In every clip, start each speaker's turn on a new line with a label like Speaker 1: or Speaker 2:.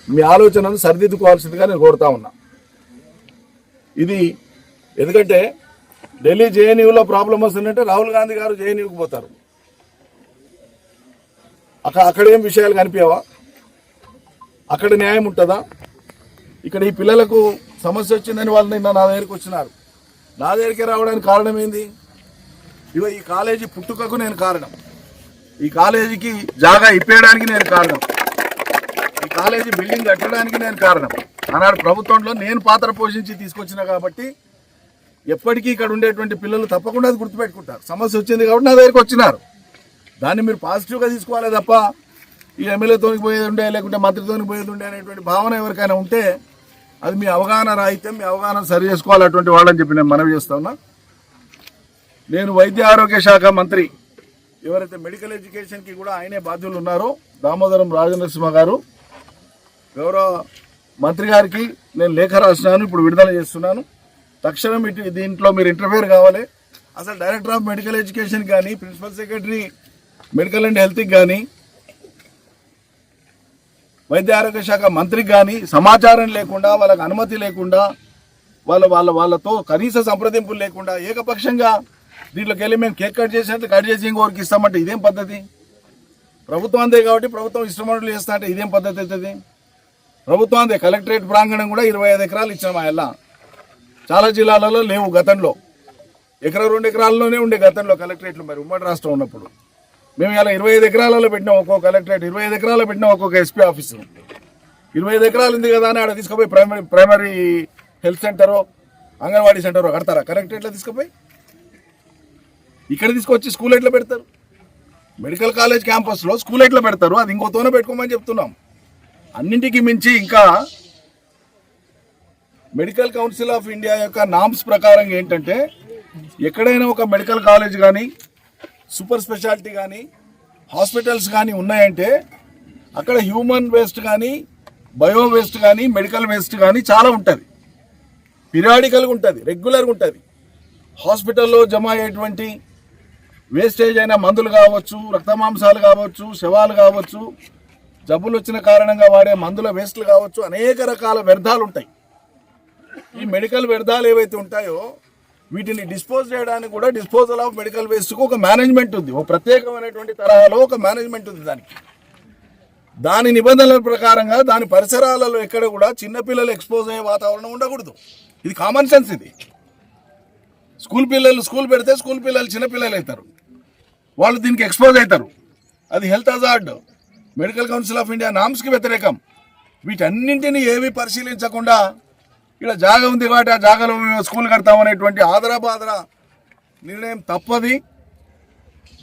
Speaker 1: మీ ఆలోచనను సరిదిద్దుకోవాల్సిందిగా నేను కోరుతా ఉన్నా. ఇది ఎందుకంటే ఢిల్లీ జేఎన్యూలో ప్రాబ్లం వస్తుందంటే రాహుల్ గాంధీ గారు జేఎన్యూకి పోతారు. అక్కడేం విషయాలు కనిపించవా? అక్కడ న్యాయం ఉంటుందా? ఇక్కడ ఈ పిల్లలకు సమస్య వచ్చిందని వాళ్ళు నిన్న నా దగ్గరికి వచ్చినారు. నా దగ్గరికి రావడానికి కారణం ఏంది? ఇగో ఈ కాలేజీ పుట్టుకకు నేను కారణం, ఈ కాలేజీకి జాగా ఇప్పేయడానికి నేను కారణం, ఈ కాలేజీ బిల్డింగ్ కట్టడానికి నేను కారణం. ఆనాడు ప్రభుత్వంలో నేను పాత్ర పోషించి తీసుకొచ్చిన కాబట్టి ఎప్పటికీ ఇక్కడ ఉండేటువంటి పిల్లలు తప్పకుండా అది గుర్తుపెట్టుకుంటారు. సమస్య వచ్చింది కాబట్టి నా దగ్గరికి వచ్చినారు. దాన్ని మీరు పాజిటివ్గా తీసుకోవాలి తప్ప ఈ ఎమ్మెల్యేతోనికి పోయేది ఉండే లేకుంటే మంత్రితోనికి పోయేది ఉండే అనేటువంటి భావన ఎవరికైనా ఉంటే అది మీ అవగాహన రాయితే మీ అవగాహన సరి చేసుకోవాలి అటువంటి వాళ్ళని చెప్పి నేను మనవి చేస్తా ఉన్నా. నేను వైద్య ఆరోగ్య శాఖ మంత్రి ఎవరైతే మెడికల్ ఎడ్యుకేషన్కి కూడా ఆయనే బాధ్యులు ఉన్నారో దామోదరం రాజనరసింహ గారు, గౌరవ మంత్రి గారికి నేను లేఖ రాసినాను, ఇప్పుడు విడుదల చేస్తున్నాను. తక్షణం దీంట్లో మీరు ఇంటర్ఫేర్ కావాలి. అసలు డైరెక్టర్ ఆఫ్ మెడికల్ ఎడ్యుకేషన్ కానీ ప్రిన్సిపల్ సెక్రటరీ మెడికల్ అండ్ హెల్త్కి కానీ వైద్య ఆరోగ్య శాఖ మంత్రికి కానీ సమాచారం లేకుండా, వాళ్ళకి అనుమతి లేకుండా, వాళ్ళతో కనీస సంప్రదింపులు లేకుండా ఏకపక్షంగా దీంట్లోకి వెళ్ళి మేము కేక్ కట్ చేసి ఇంకోరికి ఇస్తామంటే ఇదేం పద్ధతి? ప్రభుత్వం అందే కాబట్టి ప్రభుత్వం ఇష్టమన్నట్లు చేస్తా అంటే ఇదేం పద్ధతి అవుతుంది? ప్రభుత్వం అందే కలెక్టరేట్ ప్రాంగణం కూడా 25 ఎకరాలు ఇచ్చాం. ఆ చాలా జిల్లాలలో లేవు. గతంలో 1-2 ఎకరాల్లోనే ఉండే గతంలో కలెక్టరేట్లు. మరి ఉమ్మడి రాష్ట్రం ఉన్నప్పుడు మేము ఇలా 25 ఎకరాలలో పెట్టినాం ఒక్కో కలెక్టరేట్, 25 ఎకరాలు పెట్టినాం ఒక్కొక్క ఎస్పీ ఆఫీసు. 25 ఎకరాలు ఉంది కదా అని ఆడ తీసుకుపోయి ప్రైమరీ హెల్త్ సెంటరో అంగన్వాడీ సెంటరో కడతారా? కలెక్టరేట్లో తీసుకుపోయి ఇక్కడ తీసుకొచ్చి స్కూల్ ఎట్లా పెడతారు? మెడికల్ కాలేజ్ క్యాంపస్లో స్కూల్ ఎట్లా పెడతారు? అది ఇంకోతోనే పెట్టుకోమని చెప్తున్నాం. అన్నింటికి మించి ఇంకా మెడికల్ కౌన్సిల్ ఆఫ్ ఇండియా యొక్క నామ్స్ ప్రకారం ఏంటంటే ఎక్కడైనా ఒక మెడికల్ కాలేజ్ కానీ సూపర్ స్పెషాలిటీ కానీ హాస్పిటల్స్ కానీ ఉన్నాయంటే అక్కడ హ్యూమన్ వేస్ట్ కానీ బయో వేస్ట్ కానీ మెడికల్ వేస్ట్ కానీ చాలా ఉంటుంది. పీరియాడికల్గా ఉంటుంది, రెగ్యులర్గా ఉంటుంది. హాస్పిటల్లో జమ అయ్యేటువంటి వేస్టేజ్ అయిన మందులు కావచ్చు, రక్తమాంసాలు కావచ్చు, శవాలు కావచ్చు, జబ్బులు వచ్చిన కారణంగా వాడే మందుల వేస్ట్లు కావచ్చు, అనేక రకాల వ్యర్థాలు ఉంటాయి. ఈ మెడికల్ వ్యర్థాలు ఏవైతే ఉంటాయో వీటిని డిస్పోజ్ చేయడానికి కూడా డిస్పోజల్ ఆఫ్ మెడికల్ వేస్ట్కు ఒక మేనేజ్మెంట్ ఉంది. ఒక ప్రత్యేకమైనటువంటి తరహాలో ఒక మేనేజ్మెంట్ ఉంది దానికి. దాని నిబంధనల ప్రకారంగా దాని పరిసరాలలో ఎక్కడ కూడా చిన్నపిల్లలు ఎక్స్పోజ్ అయ్యే వాతావరణం ఉండకూడదు. ఇది కామన్ సెన్స్. ఇది స్కూల్ పెడితే స్కూల్ పిల్లలు చిన్నపిల్లలు అవుతారు, వాళ్ళు దీనికి ఎక్స్పోజ్ అవుతారు. అది health hazard. Medical council of India నామ్స్కి వ్యతిరేకం. వీటన్నింటినీ ఏవి పరిశీలించకుండా ఇక్కడ జాగా ఉంది కాబట్టి ఆ జాగాలో స్కూల్ కడతామనేటువంటి ఆదరాబాదరా నిర్ణయం తప్పది.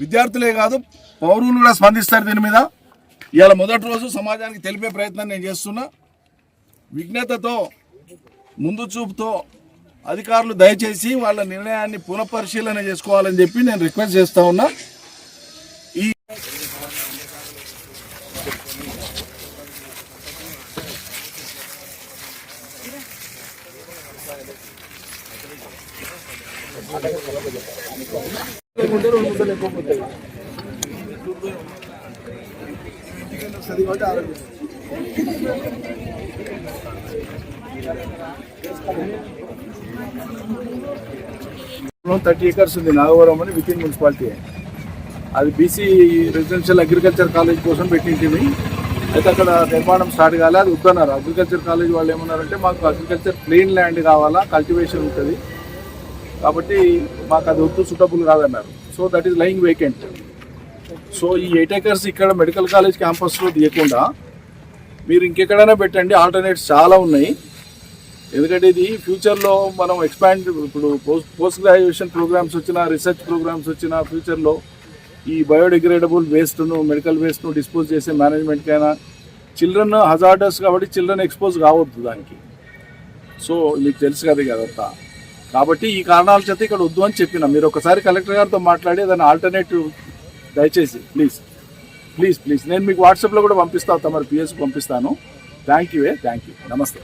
Speaker 1: విద్యార్థులే కాదు పౌరులు కూడా స్పందిస్తారు దీని మీద. ఇవాళ మొదటి రోజు సమాజానికి తెలిపే ప్రయత్నం నేను చేస్తున్నా. విజ్ఞతతో ముందు చూపుతో అధికారులు దయచేసి వాళ్ళ నిర్ణయాన్ని పునఃపరిశీలన చేసుకోవాలని చెప్పి నేను రిక్వెస్ట్ చేస్తా ఉన్నా. ఈ థర్టీ ఎకర్స్ ఉంది నాగవరం అని విత్ ఇన్ మున్సిపాలిటీ. అది బీసీ రెసిడెన్షియల్ అగ్రికల్చర్ కాలేజ్ కోసం పెట్టింటివి. అయితే అక్కడ నిర్మాణం స్టార్ట్ కాలే, అది వద్దన్నారు. అగ్రికల్చర్ కాలేజ్ వాళ్ళు ఏమన్నారంటే మాకు అగ్రికల్చర్ ప్లెయిన్ ల్యాండ్ కావాలా, కల్టివేషన్ ఉంటుంది కాబట్టి మాకు అది వద్దు, సూటబుల్ కాదన్నారు. So that is lying vacant. So ఈ 8 acres ఇక్కడ మెడికల్ కాలేజ్ క్యాంపస్లో తీయకుండా మీరు ఇంకెక్కడైనా పెట్టండి. ఆల్టర్నేట్స్ చాలా ఉన్నాయి. ఎందుకంటే ఇది ఫ్యూచర్లో మనం ఎక్స్పాండ్, ఇప్పుడు పోస్ట్ గ్రాడ్యుయేషన్ ప్రోగ్రామ్స్ వచ్చినా, రీసెర్చ్ ప్రోగ్రామ్స్ వచ్చినా ఫ్యూచర్లో ఈ బయోడిగ్రేడబుల్ వేస్ట్ను, మెడికల్ వేస్ట్ను డిస్పోజ్ చేసే మేనేజ్మెంట్కైనా చిల్డ్రన్ హజార్డస్ కాబట్టి చిల్డ్రన్ ఎక్స్పోజ్ కావద్దు దానికి. సో మీకు తెలుసు కదంతా. కాబట్టి ఈ కారణాల చేత ఇక్కడ వద్దు అని చెప్పిన. మీరు ఒకసారి కలెక్టర్ గారితో మాట్లాడి దాని ఆల్టర్నేటివ్ దయచేసి ప్లీజ్ నేను మీకు వాట్సాప్లో కూడా పంపిస్తాను, తమ పిఎస్కి పంపిస్తాను. Thank you. నమస్తే.